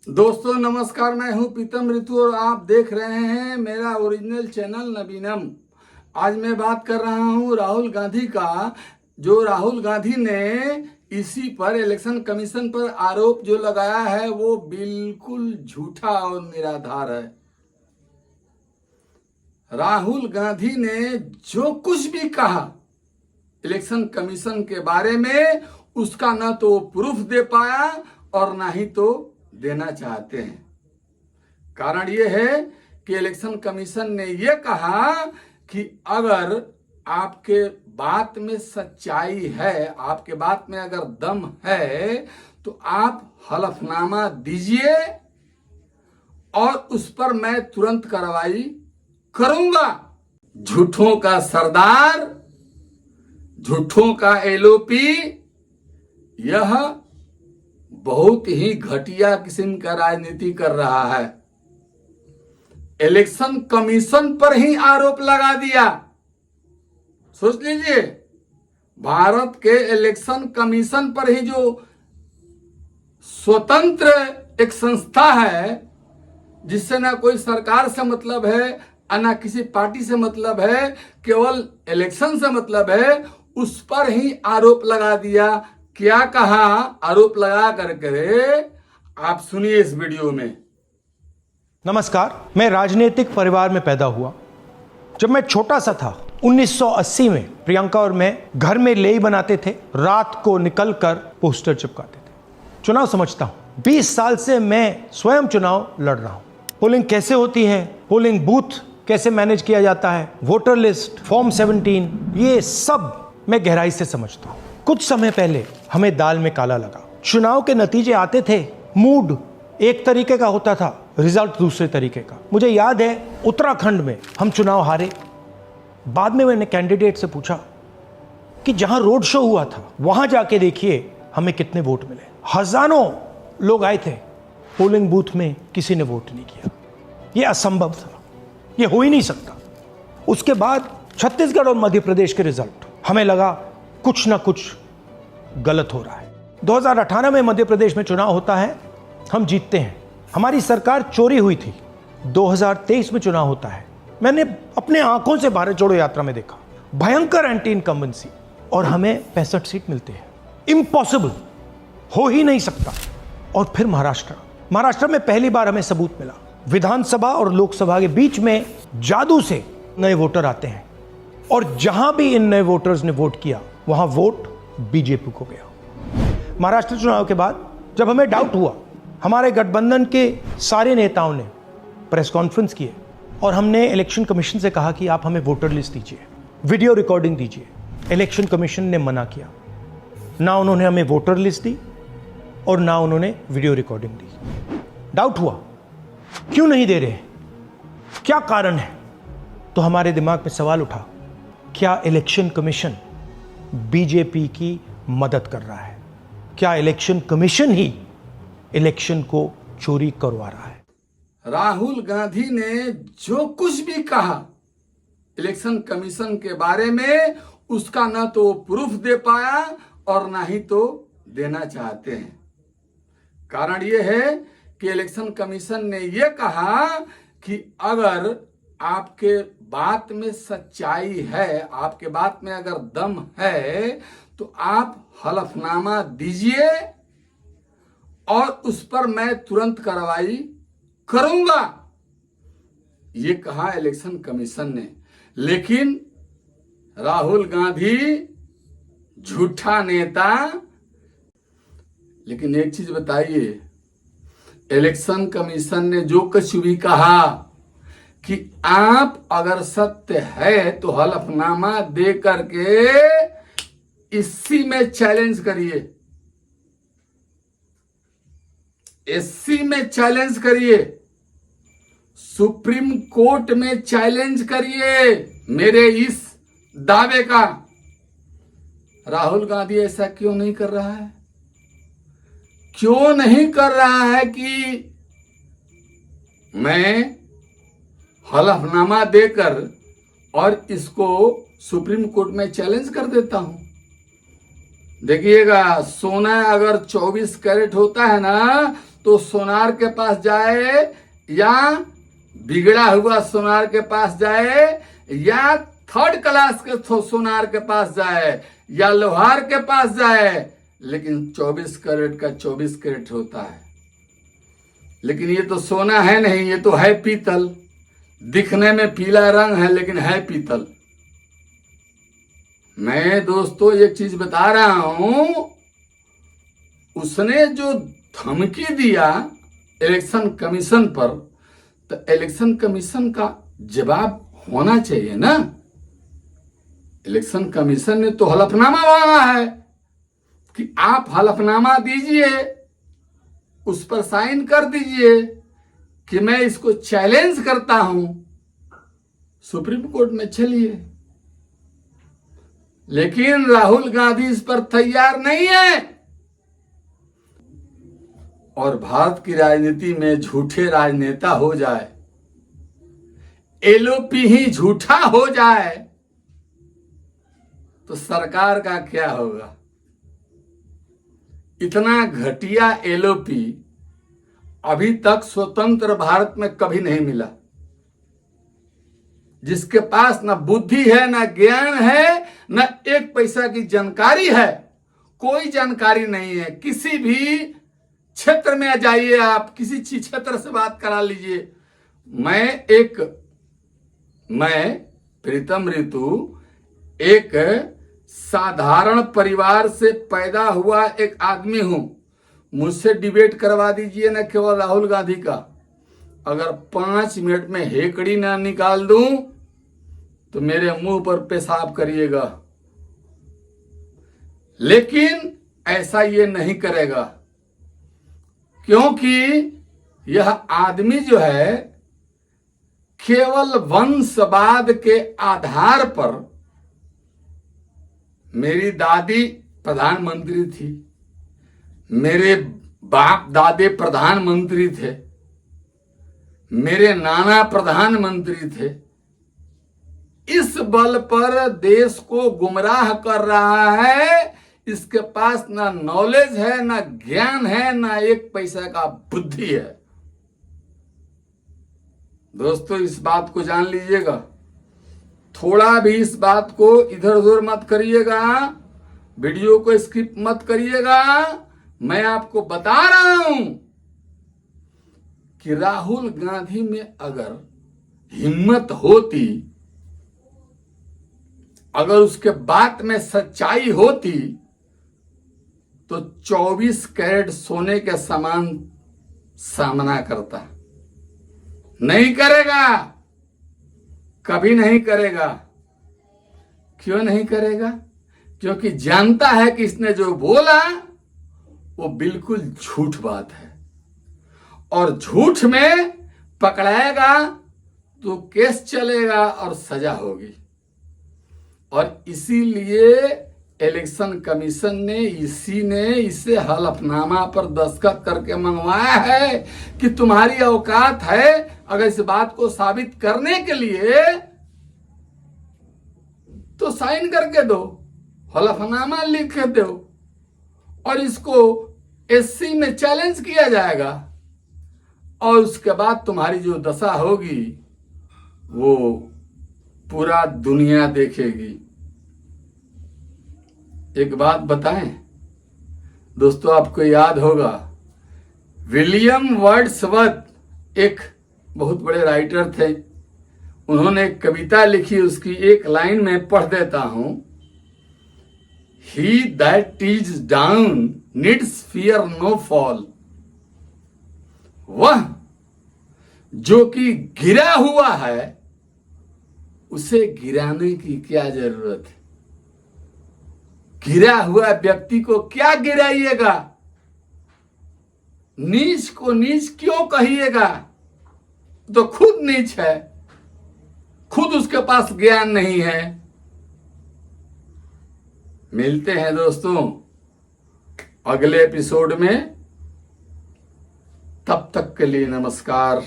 दोस्तों नमस्कार, मैं हूं प्रीतम ऋतु और आप देख रहे हैं मेरा ओरिजिनल चैनल नवीनम। आज मैं बात कर रहा हूं राहुल गांधी का। जो राहुल गांधी ने इसी पर इलेक्शन कमीशन पर आरोप जो लगाया है वो बिल्कुल झूठा और निराधार है। राहुल गांधी ने जो कुछ भी कहा इलेक्शन कमीशन के बारे में, उसका ना तो प्रूफ दे पाया और ना ही तो देना चाहते हैं। कारण यह है कि इलेक्शन कमीशन ने यह कहा कि अगर आपके बात में सच्चाई है, आपके बात में अगर दम है, तो आप हलफनामा दीजिए और उस पर मैं तुरंत कार्रवाई करूंगा। झूठों का सरदार, झूठों का एलओपी, यह बहुत ही घटिया किस्म का राजनीति कर रहा है। इलेक्शन कमीशन पर ही आरोप लगा दिया। सोच लीजिए, भारत के इलेक्शन कमीशन पर ही, जो स्वतंत्र एक संस्था है जिससे ना कोई सरकार से मतलब है, ना किसी पार्टी से मतलब है, केवल इलेक्शन से मतलब है, उस पर ही आरोप लगा दिया। क्या कहा आरोप लगा करके, आप सुनिए इस वीडियो में। नमस्कार, मैं राजनीतिक परिवार में पैदा हुआ। जब मैं छोटा सा था 1980 में प्रियंका और मैं घर में लेई बनाते थे, रात को निकलकर पोस्टर चिपकाते थे। चुनाव समझता हूं, 20 साल से मैं स्वयं चुनाव लड़ रहा हूं। पोलिंग कैसे होती है, पोलिंग बूथ कैसे मैनेज किया जाता है, वोटर लिस्ट, फॉर्म 17, ये सब मैं गहराई से समझता हूं। कुछ समय पहले हमें दाल में काला लगा। चुनाव के नतीजे आते थे, मूड एक तरीके का होता था, रिजल्ट दूसरे तरीके का। मुझे याद है उत्तराखंड में हम चुनाव हारे। बाद में मैंने कैंडिडेट से पूछा कि जहां रोड शो हुआ था वहां जाके देखिए हमें कितने वोट मिले। हजारों लोग आए थे, पोलिंग बूथ में किसी ने वोट नहीं किया। यह असंभव था, यह हो ही नहीं सकता। उसके बाद छत्तीसगढ़ और मध्य प्रदेश के रिजल्ट, हमें लगा कुछ ना कुछ गलत हो रहा है। 2018 में मध्य प्रदेश में चुनाव होता है, हम जीतते हैं। हमारी सरकार चोरी हुई थी। 2023 में चुनाव होता है, मैंने अपने आंखों से भारत जोड़ो यात्रा में देखा, भयंकर एंटी इनकम्बेंसी, और हमें 65 सीट मिलते हैं। इम्पॉसिबल, हो ही नहीं सकता। और फिर महाराष्ट्र में पहली बार हमें सबूत मिला। विधानसभा और लोकसभा के बीच में जादू से नए वोटर आते हैं, और जहां भी इन नए वोटर्स ने वोट किया वहां वोट बीजेपी को गया। महाराष्ट्र चुनाव के बाद जब हमें डाउट हुआ, हमारे गठबंधन के सारे नेताओं ने प्रेस कॉन्फ्रेंस किए और हमने इलेक्शन कमीशन से कहा कि आप हमें वोटर लिस्ट दीजिए, वीडियो रिकॉर्डिंग दीजिए। इलेक्शन कमीशन ने मना किया। ना उन्होंने हमें वोटर लिस्ट दी और ना उन्होंने वीडियो रिकॉर्डिंग दी। डाउट हुआ, क्यों नहीं दे रहे, क्या कारण है? तो हमारे दिमाग में सवाल उठा, क्या इलेक्शन कमीशन बीजेपी की मदद कर रहा है? क्या इलेक्शन कमीशन ही इलेक्शन को चोरी करवा रहा है? राहुल गांधी ने जो कुछ भी कहा इलेक्शन कमीशन के बारे में, उसका ना तो प्रूफ दे पाया और ना ही तो देना चाहते हैं। कारण यह है कि इलेक्शन कमीशन ने यह कहा कि अगर आपके बात में सच्चाई है, आपके बात में अगर दम है, तो आप हलफनामा दीजिए और उस पर मैं तुरंत कार्रवाई करूंगा, ये कहा इलेक्शन कमीशन ने। लेकिन राहुल गांधी झूठा नेता। लेकिन एक चीज बताइए, इलेक्शन कमीशन ने जो कुछ भी कहा कि आप अगर सत्य है तो हलफनामा दे करके इसी में चैलेंज करिए, एससी में चैलेंज करिए, सुप्रीम कोर्ट में चैलेंज करिए मेरे इस दावे का। राहुल गांधी ऐसा क्यों नहीं कर रहा है? क्यों नहीं कर रहा है कि मैं हलफनामा देकर और इसको सुप्रीम कोर्ट में चैलेंज कर देता हूं? देखिएगा, सोना अगर 24 कैरेट होता है ना, तो सोनार के पास जाए, या बिगड़ा हुआ सोनार के पास जाए, या थर्ड क्लास के सोनार के पास जाए, या लोहार के पास जाए, लेकिन 24 कैरेट का 24 कैरेट होता है। लेकिन ये तो सोना है नहीं, ये तो है पीतल। दिखने में पीला रंग है लेकिन है पीतल। मैं दोस्तों एक चीज बता रहा हूं, उसने जो धमकी दिया इलेक्शन कमीशन पर, तो इलेक्शन कमीशन का जवाब होना चाहिए ना। इलेक्शन कमीशन ने तो हलफनामा मांगा है कि आप हलफनामा दीजिए, उस पर साइन कर दीजिए कि मैं इसको चैलेंज करता हूं, सुप्रीम कोर्ट में चलिए। लेकिन राहुल गांधी इस पर तैयार नहीं है। और भारत की राजनीति में झूठे राजनेता हो जाए, एलओपी ही झूठा हो जाए, तो सरकार का क्या होगा। इतना घटिया एलओपी अभी तक स्वतंत्र भारत में कभी नहीं मिला। जिसके पास ना बुद्धि है, ना ज्ञान है, ना एक पैसा की जानकारी है, कोई जानकारी नहीं है। किसी भी क्षेत्र में आ जाइए, आप किसी क्षेत्र से बात करा लीजिए। मैं प्रीतम ऋतु एक साधारण परिवार से पैदा हुआ एक आदमी हूं। मुझसे डिबेट करवा दीजिए ना केवल राहुल गांधी का, अगर 5 मिनट में हेकड़ी ना निकाल दूं तो मेरे मुंह पर पेशाब करिएगा। लेकिन ऐसा ये नहीं करेगा, क्योंकि यह आदमी जो है केवल वंशवाद के आधार पर, मेरी दादी प्रधानमंत्री थी, मेरे बाप दादे प्रधानमंत्री थे, मेरे नाना प्रधानमंत्री थे, इस बल पर देश को गुमराह कर रहा है। इसके पास ना नॉलेज है, ना ज्ञान है, ना एक पैसा का बुद्धि है। दोस्तों इस बात को जान लीजिएगा, थोड़ा भी इस बात को इधर उधर मत करिएगा, वीडियो को स्किप मत करिएगा। मैं आपको बता रहा हूं कि राहुल गांधी में अगर हिम्मत होती, अगर उसके बात में सच्चाई होती, तो 24 कैरेट सोने के समान सामना करता। नहीं करेगा, कभी नहीं करेगा। क्यों नहीं करेगा? क्योंकि जानता है कि इसने जो बोला वो बिल्कुल झूठ बात है, और झूठ में पकड़ाएगा तो केस चलेगा और सजा होगी। और इसीलिए इलेक्शन कमीशन ने इसे हलफनामा पर दस्तखत करके मंगवाया है कि तुम्हारी औकात है, अगर इस बात को साबित करने के लिए तो साइन करके दो, हलफनामा लिख दो, और इसको एससी में चैलेंज किया जाएगा। और उसके बाद तुम्हारी जो दशा होगी वो पूरा दुनिया देखेगी। एक बात बताएं दोस्तों, आपको याद होगा विलियम वर्ड्सवर्थ एक बहुत बड़े राइटर थे। उन्होंने एक कविता लिखी, उसकी एक लाइन में पढ़ देता हूं। He that is down needs fear no fall। वह जो कि गिरा हुआ है उसे गिराने की क्या जरूरत है। गिरा हुआ व्यक्ति को क्या गिराइएगा, नीच को नीच क्यों कहिएगा, तो खुद नीच है, खुद उसके पास ज्ञान नहीं है। मिलते हैं दोस्तों अगले एपिसोड में, तब तक के लिए नमस्कार।